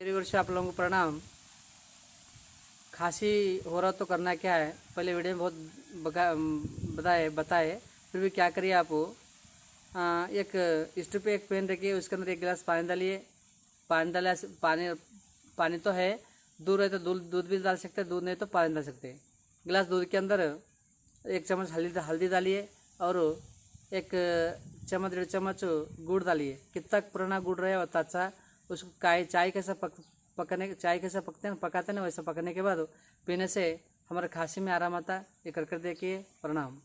मेरी ओर से आप लोगों को प्रणाम। खांसी हो रहा तो करना क्या है, पहले वीडियो में बहुत बताए। फिर भी क्या करिए आप, एक स्टोव पे एक पैन रखिए, उसके अंदर एक गिलास पानी डालिए। पानी पानी तो है, दूध है तो दूध भी डाल सकते हैं, दूध नहीं तो पानी डाल सकते हैं। गिलास दूध के अंदर 1 चम्मच हल्दी डालिए और 1 चम्मच 1.5 चम्मच गुड़ डालिए। कितना पुराना गुड़ रहे उतना अच्छा। उसको चाय कैसा पकाते हैं ना, वैसा पकने के बाद पीने से हमारे खांसी में आराम आता है। ये कर देखिए। प्रणाम।